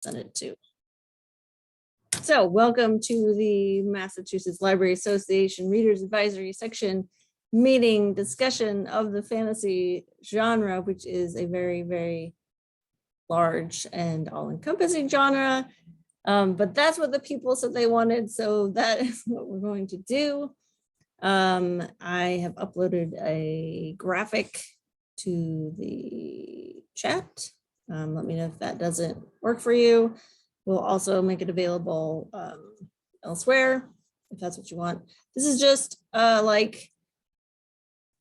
send it to. So welcome to the Massachusetts Library Association Readers Advisory Section meeting discussion of the fantasy genre, which is a very, very large and all-encompassing genre. But that's what the people said they wanted, so that is what we're going to do. I have uploaded a graphic to the chat. Let me know if that doesn't work for you. We'll also make it available elsewhere if that's what you want. This is just like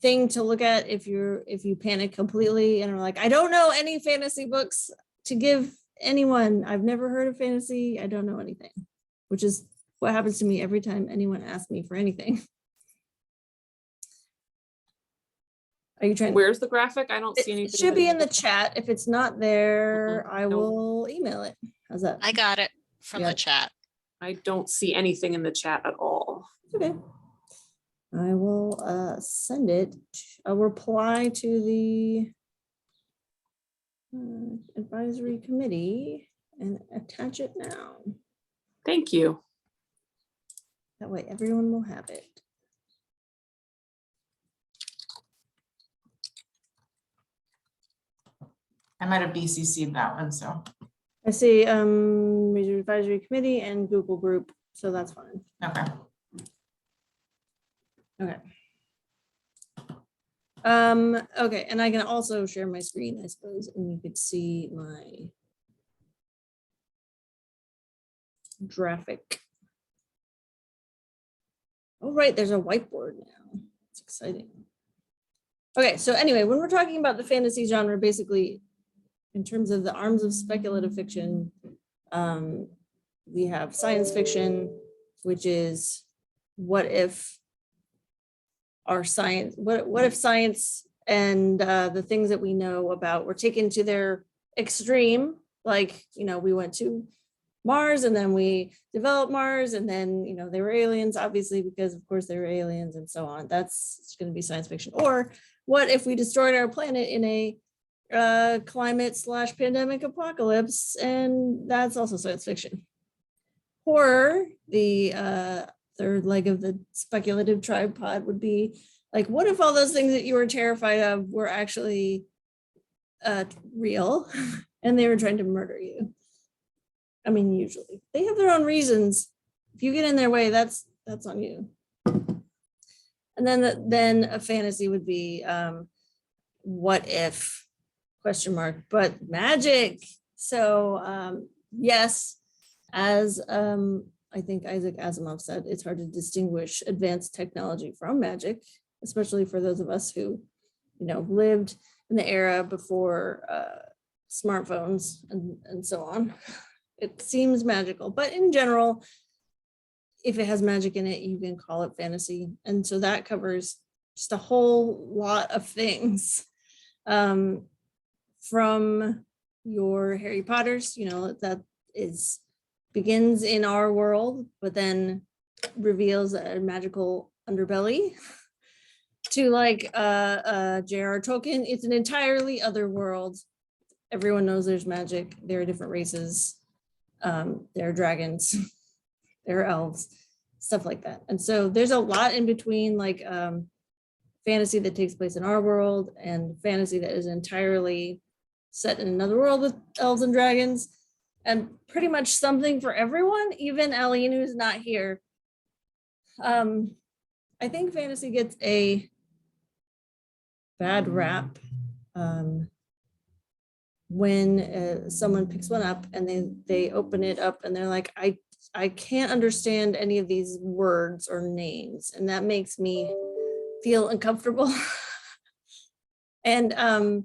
thing to look at if you panic completely and are like, I don't know any fantasy books to give anyone. I've never heard of fantasy. I don't know anything, which is what happens to me every time anyone asks me for anything. Are you trying? Where's the graphic? I don't see anything. It should be in the chat. If it's not there, I will email it. How's that? I got it from the chat. I don't see anything in the chat at all. Okay. I will send it. I'll reply to the advisory committee and attach it now. Thank you. That way everyone will have it. I might have BCC'd that one, so. I see Reader Advisory Committee and Google Group, so that's fine. Okay. Okay. Okay, and I can also share my screen, I suppose, and you could see my graphic. Oh, right, there's a whiteboard now. It's exciting. Okay, so anyway, when we're talking about the fantasy genre, basically, in terms of the arms of speculative fiction, we have science fiction, which is what if our science, what if science and the things that we know about were taken to their extreme, like, you know, we went to Mars and then we developed Mars and then, you know, they were aliens, obviously, because of course they were aliens and so on. That's going to be science fiction. Or what if we destroyed our planet in a climate/pandemic apocalypse, and that's also science fiction. Horror, the third leg of the speculative tripod, would be like, what if all those things that you were terrified of were actually real and they were trying to murder you? I mean, usually they have their own reasons. If you get in their way, that's on you. And then a fantasy would be what if ? But magic. So yes, as I think Isaac Asimov said, it's hard to distinguish advanced technology from magic, especially for those of us who, you know, lived in the era before smartphones and so on. It seems magical, but in general, if it has magic in it, you can call it fantasy. And so that covers just a whole lot of things. From your Harry Potters, you know, that begins in our world, but then reveals a magical underbelly, to like J.R.R. Tolkien. It's an entirely other world. Everyone knows there's magic. There are different races. There are dragons. There are elves, stuff like that. And so there's a lot in between, like fantasy that takes place in our world and fantasy that is entirely set in another world with elves and dragons, and pretty much something for everyone, even Aline, who's not here. I think fantasy gets a bad rap when someone picks one up and they open it up and they're like, I can't understand any of these words or names, and that makes me feel uncomfortable. And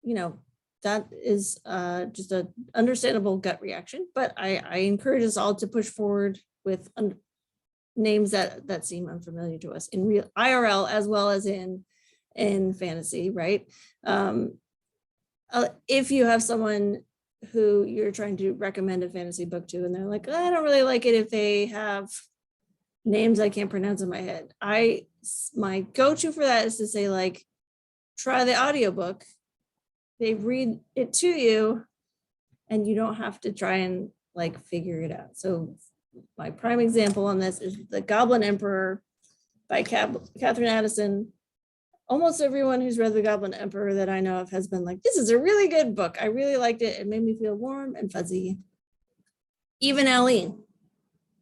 you know, that is just an understandable gut reaction, but I encourage us all to push forward with names that seem unfamiliar to us in real IRL as well as in fantasy, right? If you have someone who you're trying to recommend a fantasy book to and they're like, I don't really like it if they have names I can't pronounce in my head. My go-to for that is to say, like, try the audiobook. They read it to you and you don't have to try and like figure it out. So my prime example on this is The Goblin Emperor by Catherine Addison. Almost everyone who's read The Goblin Emperor that I know of has been like, this is a really good book. I really liked it. It made me feel warm and fuzzy. Even Aline,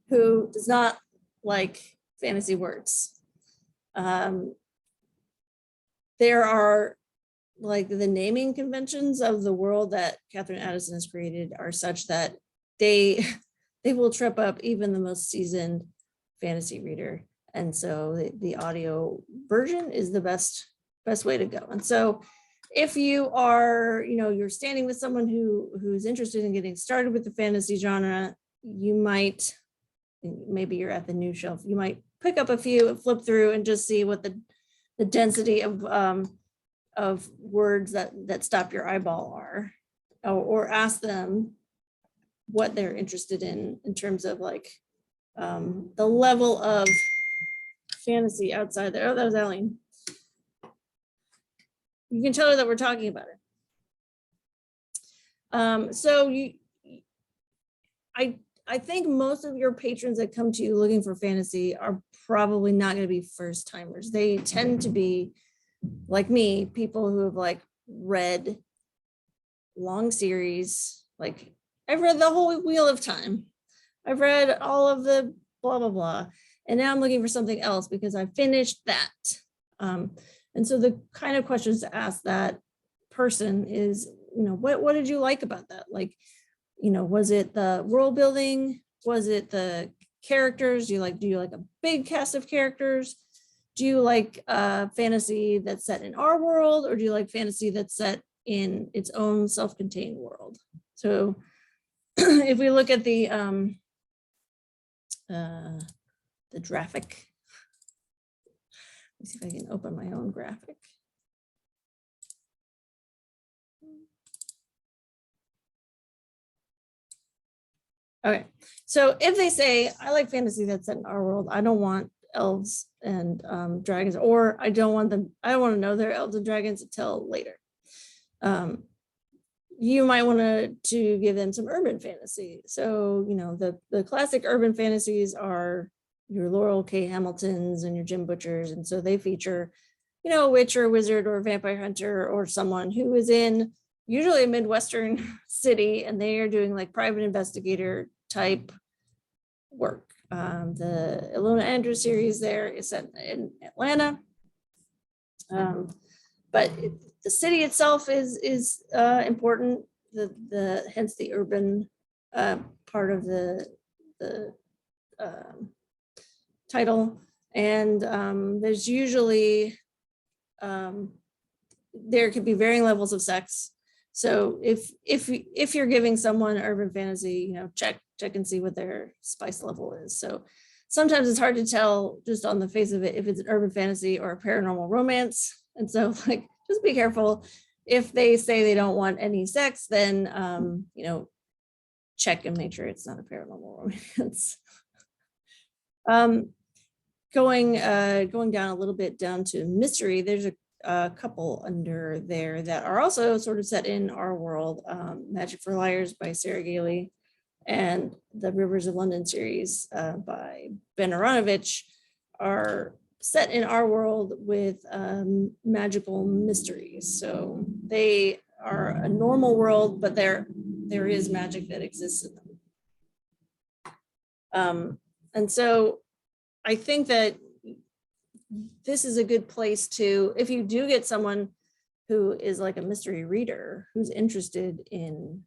who does not like fantasy words. There are like the naming conventions of the world that Catherine Addison has created are such that they will trip up even the most seasoned fantasy reader. And so the audio version is the best way to go. And so if you are, you're standing with someone who's interested in getting started with the fantasy genre, you might, maybe you're at the new shelf, you might pick up a few, flip through and just see what the density of words that stop your eyeball are, or ask them what they're interested in terms of like the level of fantasy outside there. Oh, that was Aline. You can tell her that we're talking about it. So I think most of your patrons that come to you looking for fantasy are probably not going to be first timers. They tend to be, like me, people who have like read long series. Like I've read the whole Wheel of Time. I've read all of the blah, blah, blah. And now I'm looking for something else because I finished that. And so the kind of questions to ask that person is, what did you like about that? Like, was it the world building? Was it the characters? Do you like a big cast of characters? Do you like fantasy that's set in our world, or do you like fantasy that's set in its own self-contained world? So if we look at the graphic, let's see if I can open my own graphic. Okay, so if they say, I like fantasy that's set in our world, I don't want elves and dragons, or I don't want to know they're elves and dragons until later. You might want to give them some urban fantasy. So, the classic urban fantasies are your Laurel K. Hamiltons and your Jim Butchers. And so they feature, a witch or a wizard or a vampire hunter or someone who is in usually a Midwestern city, and they are doing like private investigator type work. The Ilona Andrews series there is set in Atlanta. But the city itself is important. Hence the urban part of the title. And there's usually there could be varying levels of sex. So if you're giving someone urban fantasy, check and see what their spice level is. So sometimes it's hard to tell just on the face of it if it's an urban fantasy or a paranormal romance. And so like, just be careful. If they say they don't want any sex, then, check and make sure it's not a paranormal romance. Going down a little bit down to mystery, there's a couple under there that are also sort of set in our world. Magic for Liars by Sarah Galey and the Rivers of London series by Ben Aronovich are set in our world with magical mysteries. So they are a normal world, but there is magic that exists in them. And so I think that this is a good place to, if you do get someone who is like a mystery reader, who's interested in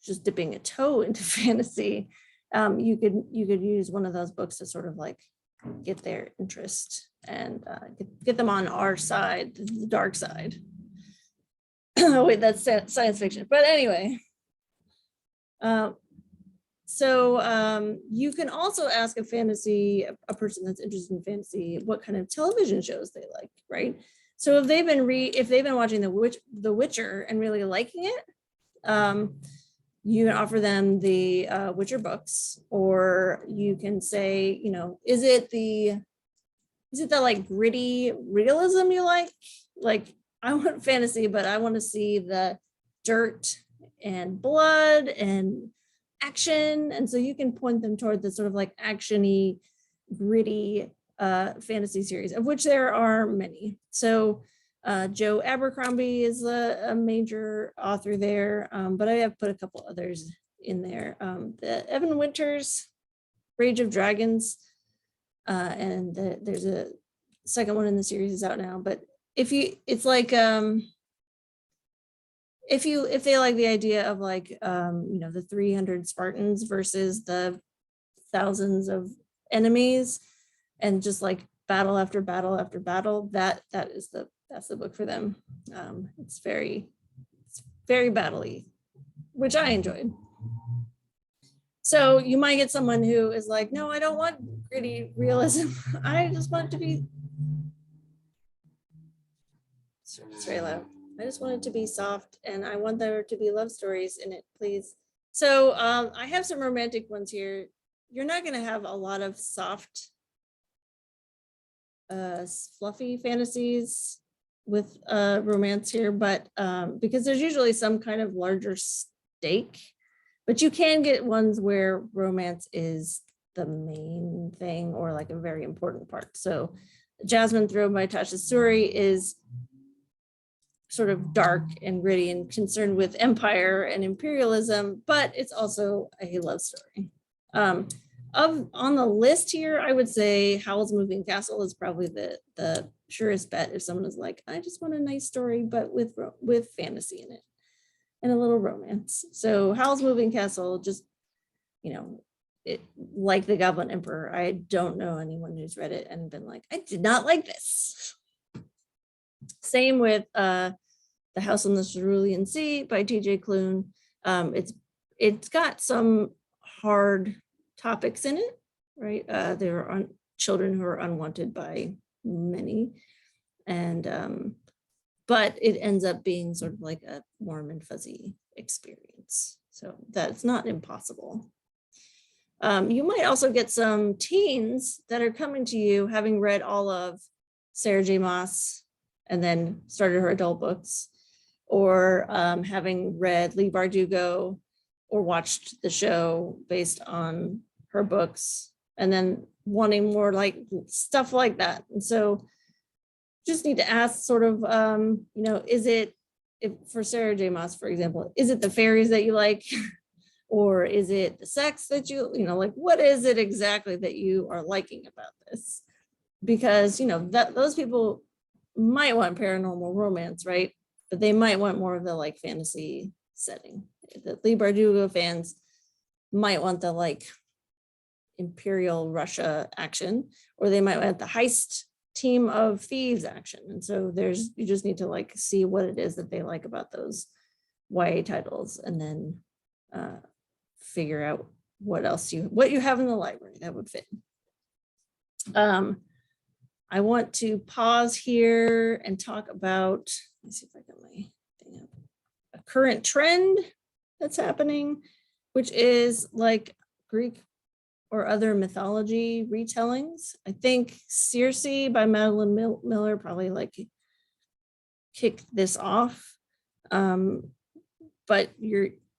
just dipping a toe into fantasy, you could use one of those books to sort of like get their interest and get them on our side, the dark side. Oh wait, that's science fiction. But anyway, so you can also ask a person that's interested in fantasy, what kind of television shows they like, right? So if they've been watching The Witcher and really liking it, you can offer them the Witcher books, or you can say, is it the like gritty realism you like? Like, I want fantasy, but I want to see the dirt and blood and action. And so you can point them toward the sort of like actiony, gritty fantasy series, of which there are many. So Joe Abercrombie is a major author there, but I have put a couple others in there. The Evan Winters, Rage of Dragons, and there's a second one in the series is out now. But if they like the idea of like the 300 Spartans versus the thousands of enemies, and just like battle after battle after battle, that's the book for them. It's very battle-y, which I enjoyed. So you might get someone who is like, no, I don't want gritty realism. I just want it to be, it's very loud. I just want it to be soft, and I want there to be love stories in it, please. So I have some romantic ones here. You're not going to have a lot of soft, fluffy fantasies with romance here, but because there's usually some kind of larger stake, but you can get ones where romance is the main thing or like a very important part. So Jasmine Throne by Tasha Suri is sort of dark and gritty and concerned with empire and imperialism, but it's also a love story. On the list here, I would say Howl'S Moving Castle is probably the surest bet if someone is like, I just want a nice story, but with fantasy in it and a little romance. So Howl'S Moving Castle, just, like the Goblin Emperor, I don't know anyone who's read it and been like, I did not like this. Same with The House on the Cerulean Sea by TJ Klune. It's got some hard topics in it, right? There are children who are unwanted by many, and but it ends up being sort of like a warm and fuzzy experience. So that's not impossible. You might also get some teens that are coming to you having read all of Sarah J. Maas and then started her adult books, or having read Leigh Bardugo or watched the show based on her books, and then wanting more like stuff like that. And so just need to ask sort of, is it, if for Sarah J. Maas, for example, is it the fairies that you like? Or is it the sex that like, what is it exactly that you are liking about this? Because, those people might want paranormal romance, right? But they might want more of the like fantasy setting. The Leigh Bardugo fans might want the like Imperial Russia action, or they might want the heist team of thieves action. And so you just need to like see what it is that they like about those YA titles, and then figure out what you have in the library that would fit. I want to pause here and talk about, let's see if I got my thing up, a current trend that's happening, which is like Greek or other mythology retellings. I think Circe by Madeline Miller probably like kicked this off. But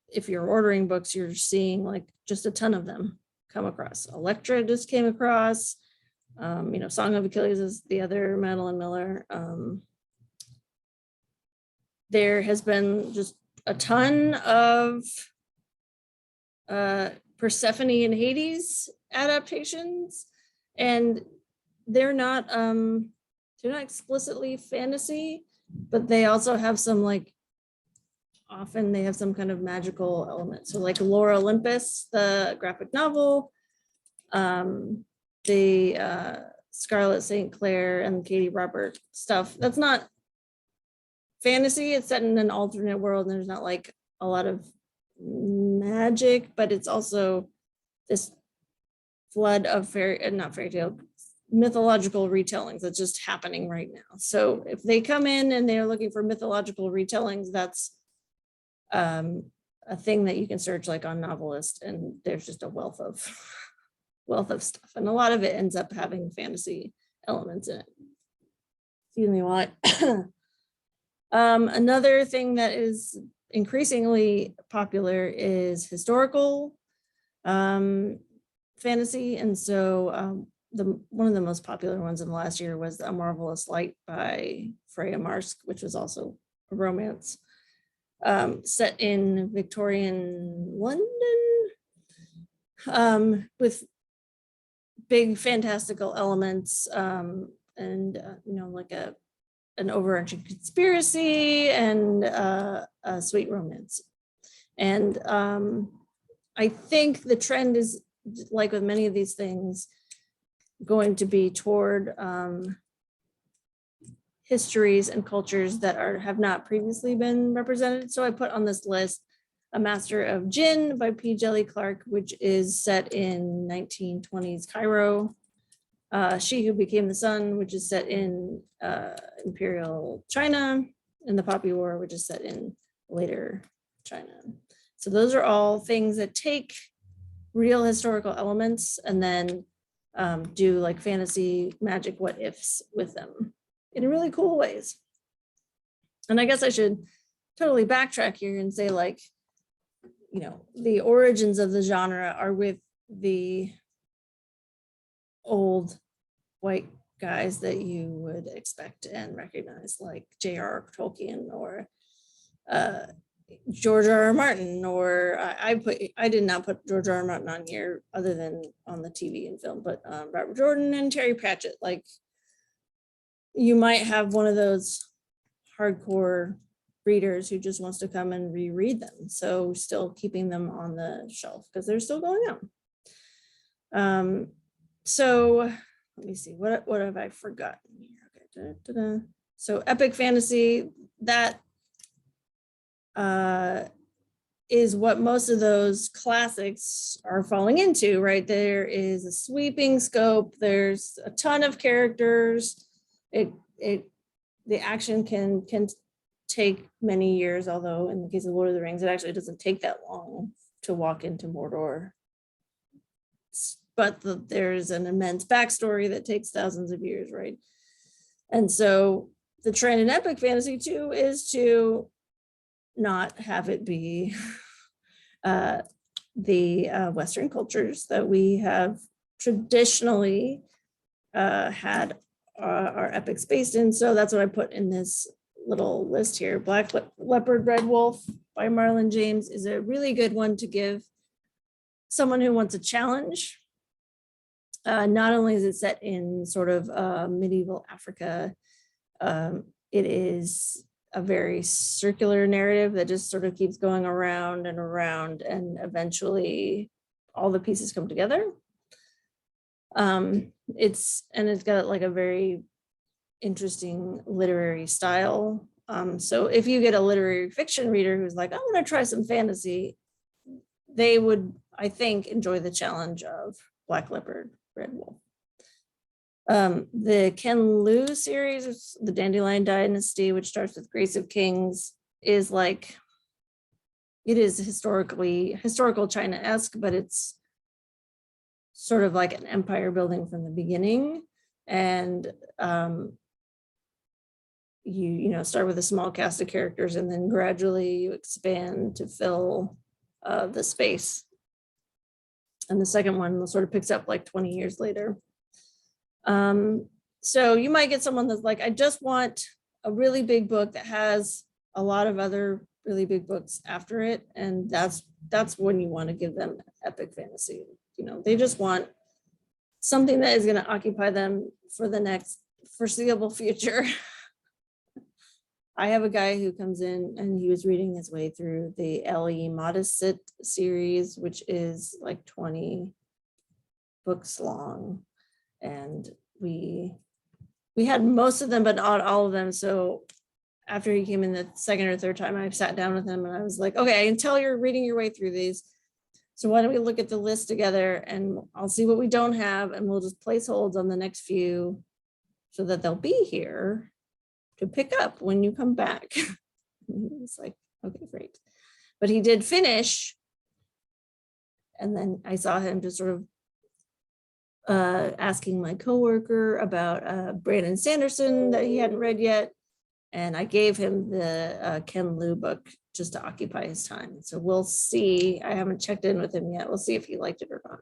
if you're ordering books, you're seeing like just a ton of them come across. Electra just came across. Song of Achilles is the other Madeline Miller. There has been just a ton of Persephone and Hades adaptations, and they're not explicitly fantasy, but they also have some like, often they have some kind of magical element. So like Lore Olympus, the graphic novel, the Scarlett St. Clair and Katie Robert stuff, that's not fantasy. It's set in an alternate world, and there's not like a lot of magic, but it's also this flood of mythological retellings that's just happening right now. So if they come in and they're looking for mythological retellings, that's a thing that you can search like on Novelist, and there's just a wealth of stuff, and a lot of it ends up having fantasy elements in it. Excuse me, what? Another thing that is increasingly popular is historical fantasy. And so one of the most popular ones in the last year was A Marvelous Light by Freya Marsk, which was also a romance set in Victorian London with big fantastical elements and like an overarching conspiracy and a sweet romance. And I think the trend is, like with many of these things, going to be toward histories and cultures that have not previously been represented. So I put on this list A Master of Jinn by P. Jelly Clark, which is set in 1920s Cairo. She Who Became the Sun, which is set in Imperial China, and the Poppy War, which is set in later China. So those are all things that take real historical elements and then do like fantasy magic what ifs with them in really cool ways. And I guess I should totally backtrack here and say, like, the origins of the genre are with the old white guys that you would expect and recognize, like J.R.R. Tolkien or George R.R. Martin, or I did not put George R.R. Martin on here other than on the TV and film, but Robert Jordan and Terry Pratchett. Like, you might have one of those hardcore readers who just wants to come and reread them. So still keeping them on the shelf because they're still going on. So let me see, what have I forgotten here? Okay. So epic fantasy, that is what most of those classics are falling into, right? There is a sweeping scope. There's a ton of characters. The action can take many years, although in the case of Lord of the Rings, it actually doesn't take that long to walk into Mordor. But there's an immense backstory that takes thousands of years, right? And so the trend in epic fantasy too is to not have it be the Western cultures that we have traditionally had our epics based in. So that's what I put in this little list here. Black Leopard, Red Wolf by Marlon James is a really good one to give someone who wants a challenge. Not only is it set in sort of medieval Africa, it is a very circular narrative that just sort of keeps going around and around, and eventually all the pieces come together. It's got like a very interesting literary style. So if you get a literary fiction reader who's like, I want to try some fantasy, they would, I think, enjoy the challenge of Black Leopard, Red Wolf. The Ken Liu series, the Dandelion Dynasty, which starts with Grace of Kings, is like, it is historical China-esque, but it's sort of like an empire building from the beginning. And you start with a small cast of characters and then gradually you expand to fill the space. And the second one sort of picks up like 20 years later. So you might get someone that's like, I just want a really big book that has a lot of other really big books after it. And that's when you want to give them epic fantasy. They just want something that is going to occupy them for the next foreseeable future. I have a guy who comes in and he was reading his way through the L.E. Modestit series, which is like 20 books long. And we had most of them, but not all of them. So after he came in the second or third time, I sat down with him and I was like, okay, I can tell you're reading your way through these. So why don't we look at the list together and I'll see what we don't have and we'll just place holds on the next few so that they'll be here to pick up when you come back. And he was like, okay, great. But he did finish. And then I saw him just sort of asking my coworker about Brandon Sanderson that he hadn't read yet. And I gave him the Ken Liu book just to occupy his time. So we'll see. I haven't checked in with him yet. We'll see if he liked it or not.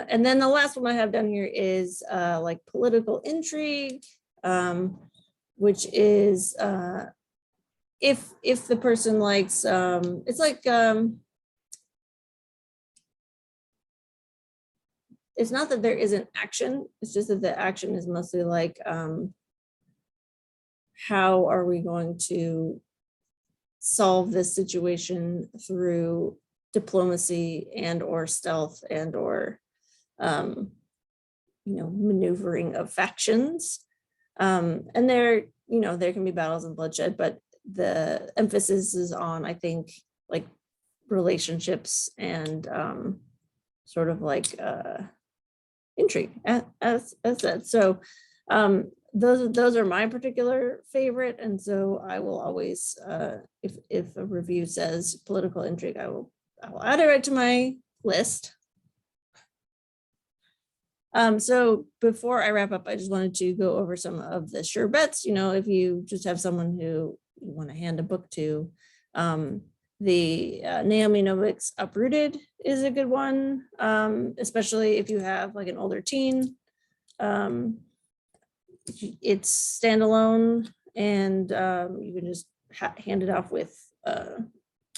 And then the last one I have down here is like political intrigue, which is if the person likes, it's like, it's not that there isn't action, it's just that the action is mostly like, how are we going to solve this situation through diplomacy and or stealth and or maneuvering of factions, and there can be battles and bloodshed, but the emphasis is on, I think, like relationships and sort of like intrigue, as said. So those are my particular favorite, and so I will always, if a review says political intrigue, I will add it right to my list. So before I wrap up, I just wanted to go over some of the sure bets. If you just have someone who you want to hand a book to, the Naomi Novik's Uprooted is a good one, especially if you have like an older teen. It's standalone, and you can just hand it off with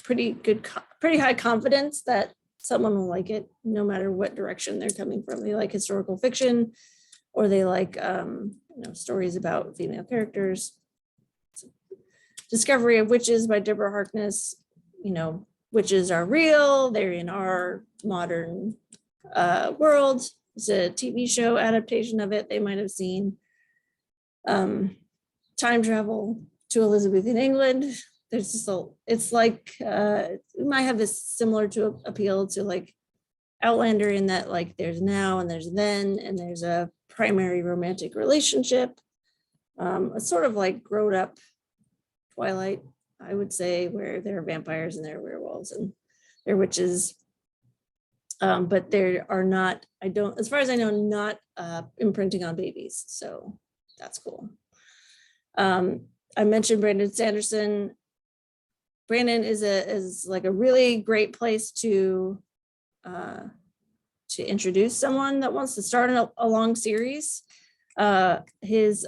pretty high confidence that someone will like it, no matter what direction they're coming from. They like historical fiction, or they like stories about female characters. Discovery of Witches by Deborah Harkness. Witches are real. They're in our modern world. It's a TV show adaptation of it they might have seen. Time travel to Elizabethan England. There's just it's like, we might have this similar to appeal to like Outlander, in that like there's now and there's then, and there's a primary romantic relationship. It's sort of like grown up Twilight, I would say, where there are vampires and there are werewolves and there are witches. But there are not, as far as I know, not imprinting on babies. So that's cool. I mentioned Brandon Sanderson. Brandon is like a really great place to introduce someone that wants to start a long series. His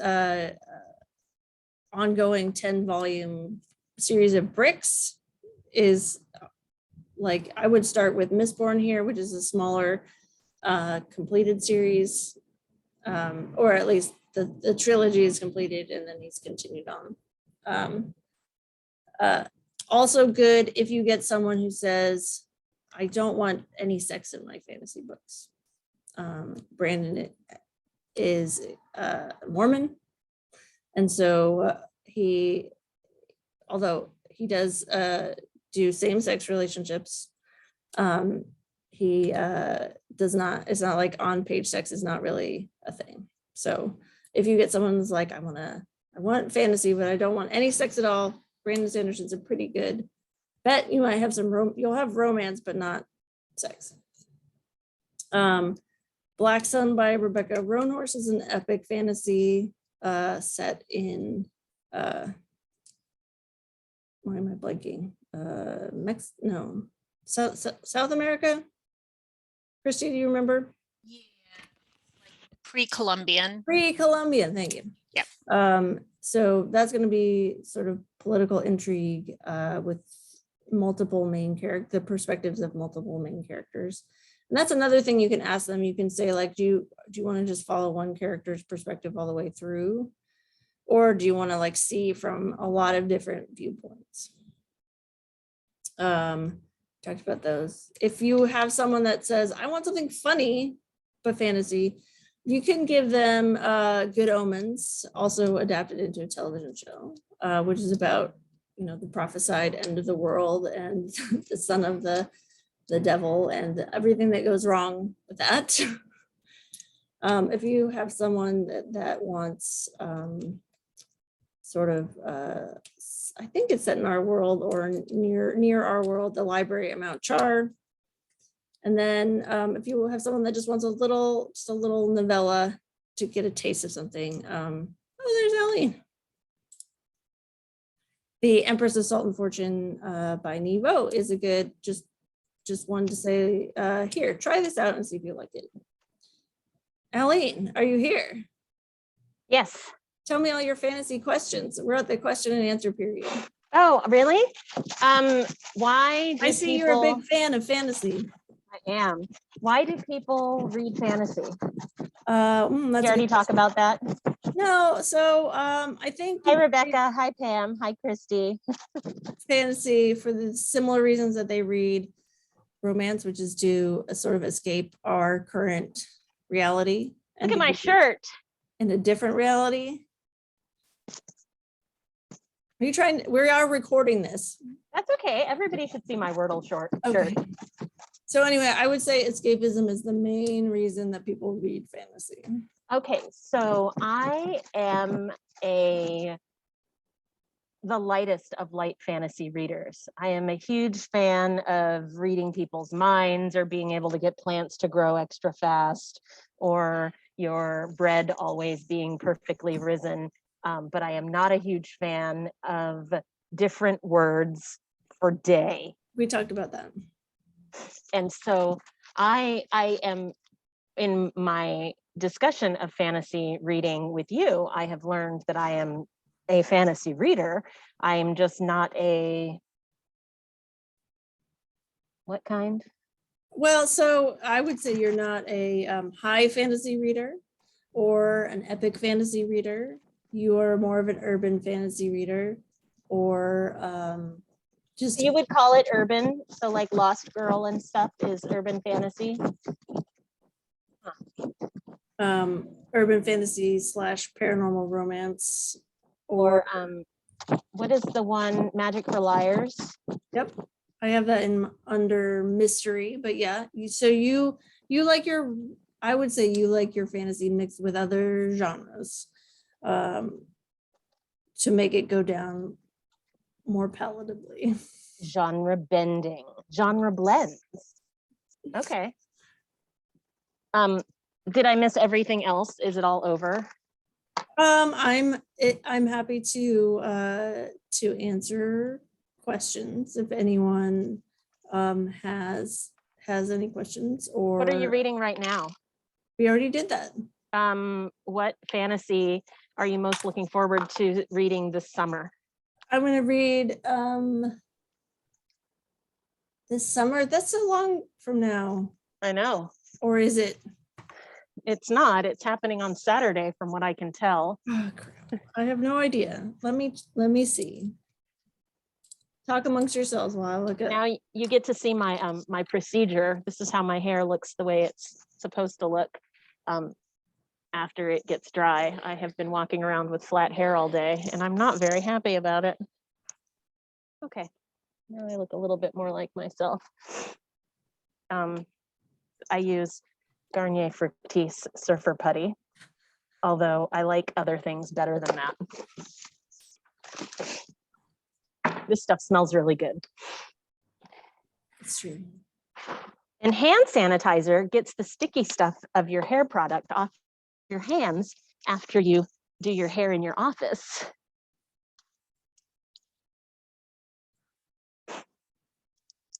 ongoing 10-volume series of Bricks is like, I would start with Mistborn here, which is a smaller completed series, or at least the trilogy is completed and then he's continued on. Also good if you get someone who says, I don't want any sex in my fantasy books. Brandon is Mormon, and so although he does do same-sex relationships, he does not, it's not like on-page sex is not really a thing. So if you get someone who's like, I want fantasy, but I don't want any sex at all, Brandon Sanderson's a pretty good bet. You might have you'll have romance, but not sex. Black Sun by Rebecca Roanhorse is an epic fantasy set in, why am I blanking? South America? Christy, do you remember? Yeah, like pre-Columbian. Pre-Columbian, thank you. Yep. So that's going to be sort of political intrigue with multiple main characters, the perspectives of multiple main characters. And that's another thing you can ask them. You can say, like, do you want to just follow one character's perspective all the way through? Or do you want to like see from a lot of different viewpoints? Talked about those. If you have someone that says, I want something funny, but fantasy, you can give them Good Omens, also adapted into a television show, which is about, the prophesied end of the world and the son of the devil and everything that goes wrong with that. If you have someone that wants sort of, I think it's set in our world or near our world, the library at Mount Char. And then if you have someone that just wants a little novella to get a taste of something, oh, there's Ellie. The Empress of Salt and Fortune by Nevo is a good, just one to say, here, try this out and see if you like it. Aline, are you here? Yes. Tell me all your fantasy questions. We're at the question and answer period. Oh, really? Why do I see you're a people- big fan of fantasy. I am. Why do people read fantasy? That's We a already good talk about that. No, so I think Hi, people read Rebecca. Hi, Pam. Hi, Christy. fantasy for the similar reasons that they read romance, which is to sort of escape our current reality. Look at be my shirt. in a different reality. Are you trying? We are recording this. That's okay. Everybody should see my Wordle shirt. Okay. So anyway, I would say escapism is the main reason that people read fantasy. Okay, so I am the lightest of light fantasy readers. I am a huge fan of reading people's minds or being able to get plants to grow extra fast or your bread always being perfectly risen. But I am not a huge fan of different words for day. We talked about that. And so I am, in my discussion of fantasy reading with you, I have learned that I am a fantasy reader. I am just not a, what kind? Well, so I would say you're not a high fantasy reader or an epic fantasy reader. You are more of an urban fantasy reader, or just You would call it urban, so like Lost Girl and stuff is urban fantasy. urban fantasy / paranormal romance, Or what is the one, Magic for Liars? Yep, I have that in under mystery, but yeah, you like your, I would say you like your fantasy mixed with other genres, to make it go down more palatably. Genre bending, genre blends. Okay. Did I miss everything else? Is it all over? I'm happy to answer questions if anyone has any questions, or What are you reading right now? we already did that. What fantasy are you most looking forward to reading this summer? I'm gonna read this summer. That's so long from now, I know. or is it? It's not. It's happening on Saturday from what I can tell. Oh, crap. I have no idea. Let me see. Talk amongst yourselves while I look at. Now you get to see my my procedure. This is how my hair looks the way it's supposed to look after it gets dry. I have been walking around with flat hair all day and I'm not very happy about it. Okay, now I look a little bit more like myself. I use Garnier Fructis Surfer Putty, although I like other things better than that. This stuff smells really good. It's true. And hand sanitizer gets the sticky stuff of your hair product off your hands after you do your hair in your office.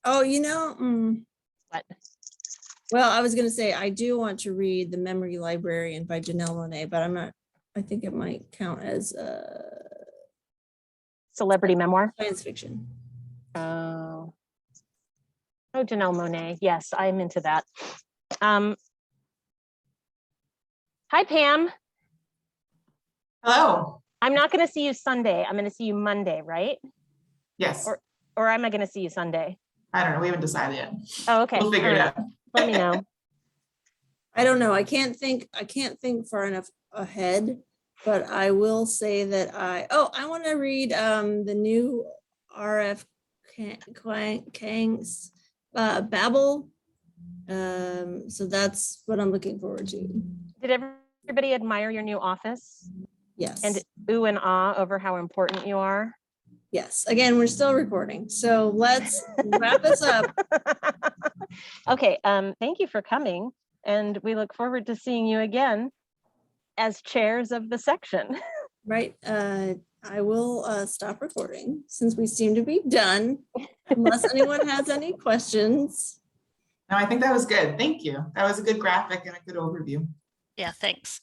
Oh, What? well, I was gonna say I do want to read The Memory Librarian by Janelle Monáe, but I'm not. I think it might count as Celebrity memoir. science fiction. Oh, Janelle Monáe. Yes, I'm into that. Hi, Pam. Hello. I'm not going to see you Sunday. I'm going to see you Monday, right? Yes. Or am I going to see you Sunday? I don't know. We haven't decided yet. Oh, okay. We'll figure it All right. out. Let me know. I don't know. I can't think far enough ahead, but I will say that I want to read the new RF Kang's Babel. So that's what I'm looking forward to. Did everybody admire your new office Yes. and ooh and ah over how important you are? Yes. Again, we're still recording. So let's wrap this up. Okay. Thank you for coming. And we look forward to seeing you again as chairs of the section. Right, I will stop recording since we seem to be done, unless anyone has any questions. No, I think that was good. Thank you. That was a good graphic and a good overview. Yeah, thanks.